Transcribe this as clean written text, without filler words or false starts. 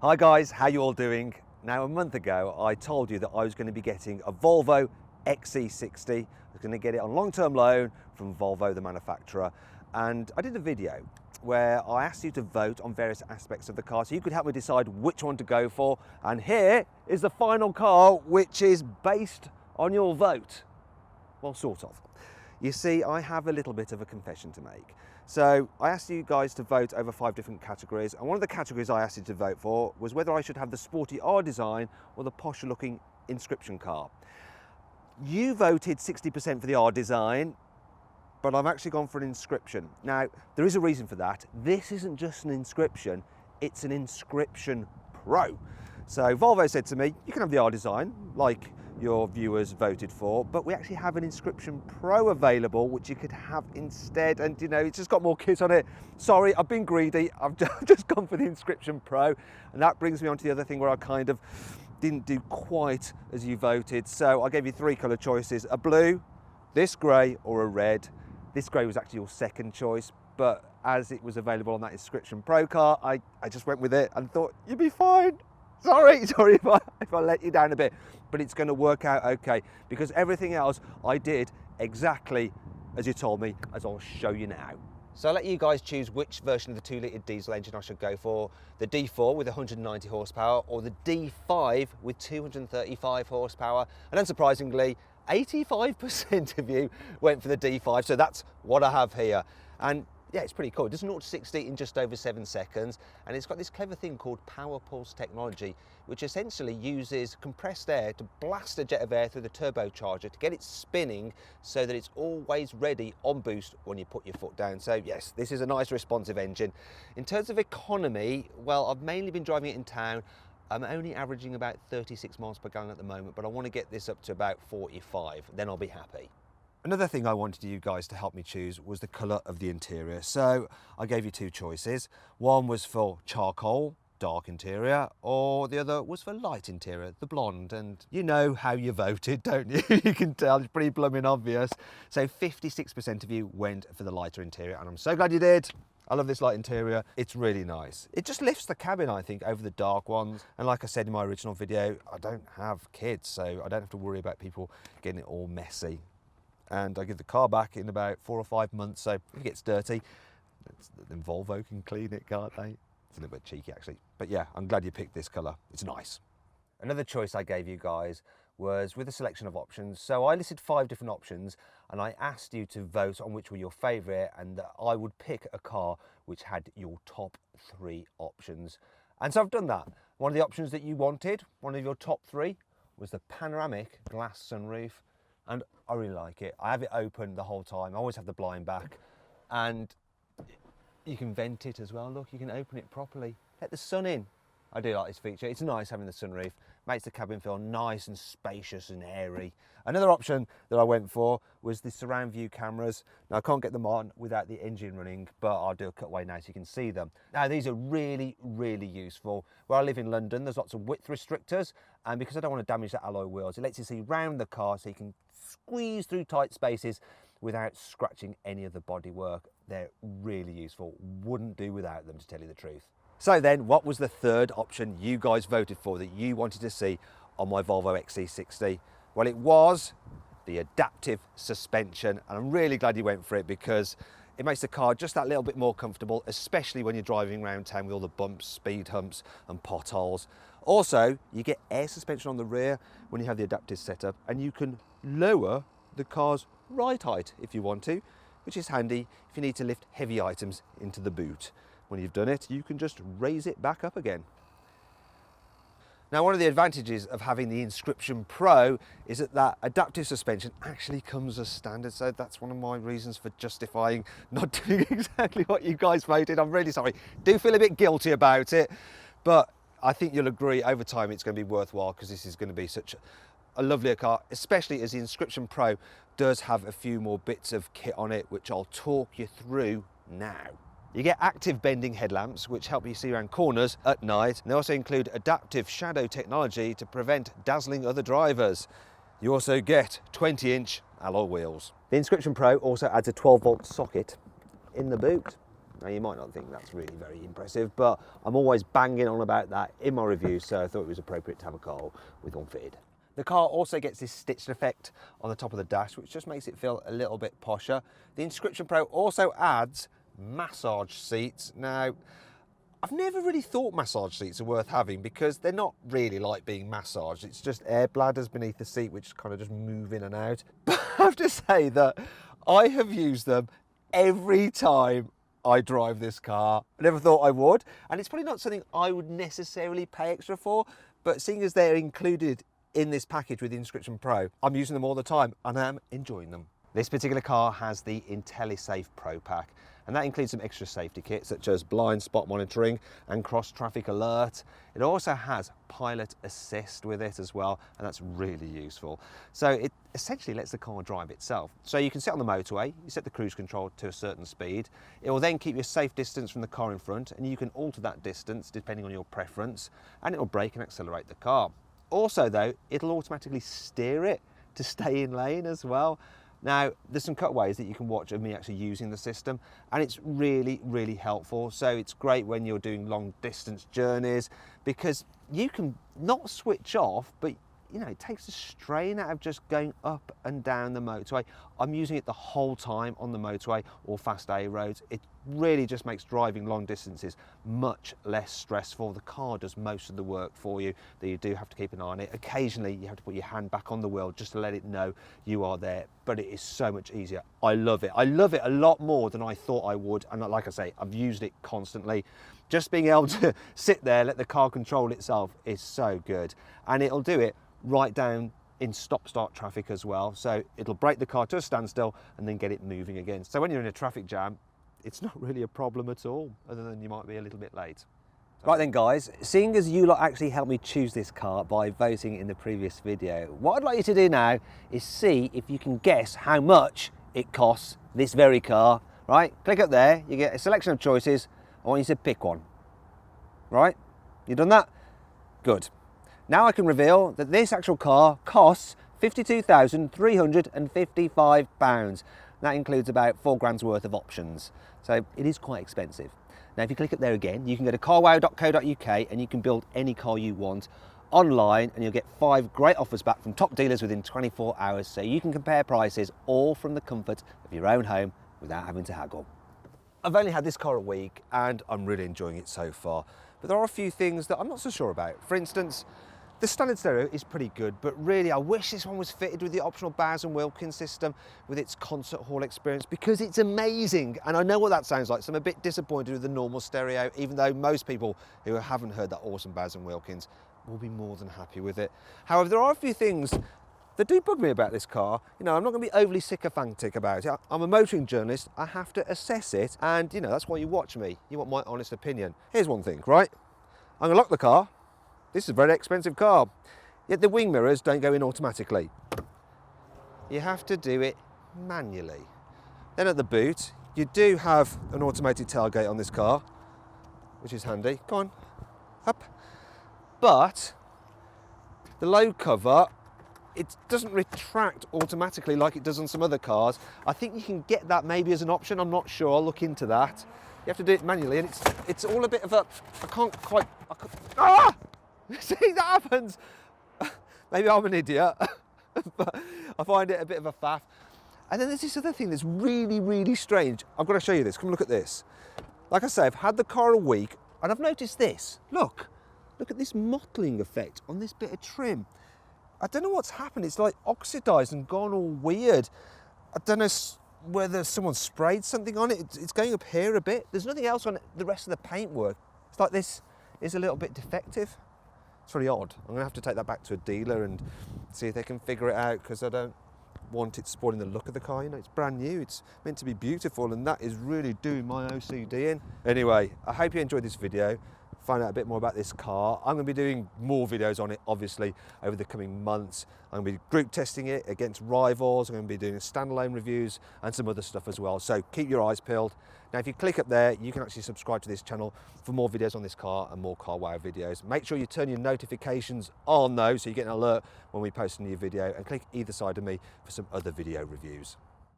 Hi guys, how you all doing? Now a month ago I told you that I was going to be getting a Volvo XC60. I was going to get it on long-term loan from Volvo, the manufacturer, and I did a video where I asked you to vote on various aspects of the car so you could help me decide which one to go for, and here is the final car which is based on your vote. Well, sort of. You see, I have a little bit of a confession to make. So I asked you guys to vote over 5 different categories, and one of the categories I asked you to vote for was whether I should have the sporty R design or the posher looking Inscription car. You voted 60% for the R design, but I've actually gone for an Inscription. Now, there is a reason for that. This isn't just an Inscription, it's an Inscription Pro. So Volvo said to me, you can have the R design, like your viewers voted for, but we actually have an Inscription Pro available which you could have instead, and you know, it's just got more kit on it. Sorry, I've been greedy, I've just gone for the Inscription Pro, and that brings me on to the other thing where I kind of didn't do quite as you voted. So I gave you 3 colour choices: a blue, this grey, or a red. This grey was actually your second choice, but as it was available on that Inscription Pro car, I just went with it and thought you'd be fine. Sorry if I let you down a bit, but it's going to work out okay because everything else I did exactly as you told me, as I'll show you now. So I'll let you guys choose which version of the 2-litre diesel engine I should go for: the D4 with 190 horsepower or the D5 with 235 horsepower. And unsurprisingly, 85% of you went for the D5, so that's what I have here. And yeah, it's pretty cool. It does 0 to 60 in just over 7 seconds, and it's got this clever thing called power pulse technology, which essentially uses compressed air to blast a jet of air through the turbocharger to get it spinning so that it's always ready on boost when you put your foot down. So yes, this is a nice responsive engine. In terms of economy, well, I've mainly been driving it in town. I'm only averaging about 36 miles per gallon at the moment, but I want to get this up to about 45, then I'll be happy. Another thing I wanted you guys to help me choose was the colour of the interior. So I gave you 2 choices. One was for charcoal, dark interior, or the other was for light interior, the blonde. And you know how you voted, don't you? You can tell, it's pretty blooming obvious. So 56% of you went for the lighter interior, and I'm so glad you did. I love this light interior, it's really nice. It just lifts the cabin, I think, over the dark ones. And like I said in my original video, I don't have kids, so I don't have to worry about people getting it all messy. And I give the car back in about 4 or 5 months, so if it gets dirty, then Volvo can clean it, can't they? It's a little bit cheeky actually, but yeah, I'm glad you picked this colour, it's nice. Another choice I gave you guys was with a selection of options. So I listed 5 different options, and I asked you to vote on which were your favourite, and that I would pick a car which had your top 3 options. And so I've done that. One of the options that you wanted, one of your top 3, was the panoramic glass sunroof. And I really like it. I have it open the whole time. I always have the blind back, and you can vent it as well. Look, you can open it properly. Let the sun in. I do like this feature. It's nice having the sunroof. Makes the cabin feel nice and spacious and airy. Another option that I went for was the surround view cameras. Now I can't get them on without the engine running, but I'll do a cutaway now so you can see them. Now these are really, really useful. Where I live in London, there's lots of width restrictors, and because I don't want to damage the alloy wheels, it lets you see round the car so you can squeeze through tight spaces without scratching any of the bodywork. They're really useful. Wouldn't do without them, to tell you the truth. So then, what was the third option you guys voted for that you wanted to see on my Volvo XC60? Well, it was the adaptive suspension, and I'm really glad you went for it because it makes the car just that little bit more comfortable, especially when you're driving around town with all the bumps, speed humps and potholes. Also, you get air suspension on the rear when you have the adaptive setup, and you can lower the car's ride height if you want to, which is handy if you need to lift heavy items into the boot. When you've done it, you can just raise it back up again. Now, one of the advantages of having the Inscription Pro is that adaptive suspension actually comes as standard, so that's one of my reasons for justifying not doing exactly what you guys voted. I'm really sorry. Do feel a bit guilty about it, but I think you'll agree over time it's going to be worthwhile because this is going to be such a lovelier car, especially as the Inscription Pro does have a few more bits of kit on it, which I'll talk you through now. You get active bending headlamps, which help you see around corners at night. And they also include adaptive shadow technology to prevent dazzling other drivers. You also get 20-inch alloy wheels. The Inscription Pro also adds a 12-volt socket in the boot. Now you might not think that's really very impressive, but I'm always banging on about that in my reviews, so I thought it was appropriate to have a car with one fitted. The car also gets this stitched effect on the top of the dash, which just makes it feel a little bit posher. The Inscription Pro also adds massage seats. Now, I've never really thought massage seats are worth having because they're not really like being massaged. It's just air bladders beneath the seat which kind of just move in and out. But I have to say that I have used them every time I drive this car. I never thought I would, and it's probably not something I would necessarily pay extra for, but seeing as they're included in this package with the Inscription Pro, I'm using them all the time and I'm enjoying them. This particular car has the IntelliSafe Pro Pack, and that includes some extra safety kits such as blind spot monitoring and cross traffic alert. It also has pilot assist with it as well, and that's really useful. So it essentially lets the car drive itself. So you can sit on the motorway, you set the cruise control to a certain speed. It will then keep you a safe distance from the car in front, and you can alter that distance depending on your preference, and it will brake and accelerate the car. Also though, it'll automatically steer it to stay in lane as well. Now, there's some cutaways that you can watch of me actually using the system, and it's really, really helpful. So it's great when you're doing long distance journeys because you can not switch off, but you know, it takes the strain out of just going up and down the motorway. I'm using it the whole time on the motorway or fast A roads. It really just makes driving long distances much less stressful. The car does most of the work for you, that you do have to keep an eye on it. Occasionally you have to put your hand back on the wheel just to let it know you are there, but it is so much easier. I love it. I love it a lot more than I thought I would, and like I say, I've used it constantly. Just being able to sit there, let the car control itself is so good, and it'll do it right down in stop-start traffic as well. So it'll brake the car to a standstill and then get it moving again. So when you're in a traffic jam, it's not really a problem at all, other than you might be a little bit late. Right then guys, seeing as you lot actually helped me choose this car by voting in the previous video, what I'd like you to do now is see if you can guess how much it costs, this very car, right? Click up there, you get a selection of choices. I want you to pick one, right? You done that? Good. Now I can reveal that this actual car costs £52,355. That includes about 4 grand's worth of options. So it is quite expensive. Now if you click up there again, you can go to carwow.co.uk and you can build any car you want online, and you'll get 5 great offers back from top dealers within 24 hours. So you can compare prices all from the comfort of your own home without having to haggle. I've only had this car a week and I'm really enjoying it so far. But there are a few things that I'm not so sure about. For instance, the standard stereo is pretty good, but really I wish this one was fitted with the optional Bowers & Wilkins system with its concert hall experience, because it's amazing. And I know what that sounds like, so I'm a bit disappointed with the normal stereo, even though most people who haven't heard that awesome Bowers & Wilkins will be more than happy with it. However, there are a few things that do bug me about this car. You know, I'm not going to be overly sycophantic about it. I'm a motoring journalist, I have to assess it, and you know, that's why you watch me. You want my honest opinion. Here's one thing, right? I'm going to lock the car. This is a very expensive car, yet the wing mirrors don't go in automatically. You have to do it manually. Then at the boot, you do have an automated tailgate on this car, which is handy. Go on, up. But the load cover, it doesn't retract automatically like it does on some other cars. I think you can get that maybe as an option, I'm not sure, I'll look into that. You have to do it manually, and it's all a bit of a, ah! See, that happens. Maybe I'm an idiot, but I find it a bit of a faff. And then there's this other thing that's really, really strange. I've got to show you this. Come look at this. Like I say, I've had the car a week, and I've noticed this. Look at this mottling effect on this bit of trim. I don't know what's happened. It's like oxidized and gone all weird. I don't know whether someone sprayed something on it. It's going up here a bit. There's nothing else on the rest of the paintwork. It's like this is a little bit defective. It's very odd. I'm going to have to take that back to a dealer and see if they can figure it out, because I don't want it spoiling the look of the car. You know, it's brand new, it's meant to be beautiful, and that is really doing my OCD in. Anyway, I hope you enjoyed this video. Find out a bit more about this car. I'm going to be doing more videos on it, obviously, over the coming months. I'm going to be group testing it against rivals. I'm going to be doing standalone reviews and some other stuff as well. So keep your eyes peeled. Now, if you click up there, you can actually subscribe to this channel for more videos on this car and more car wow videos. Make sure you turn your notifications on though, so you get an alert when we post a new video, and click either side of me for some other video reviews.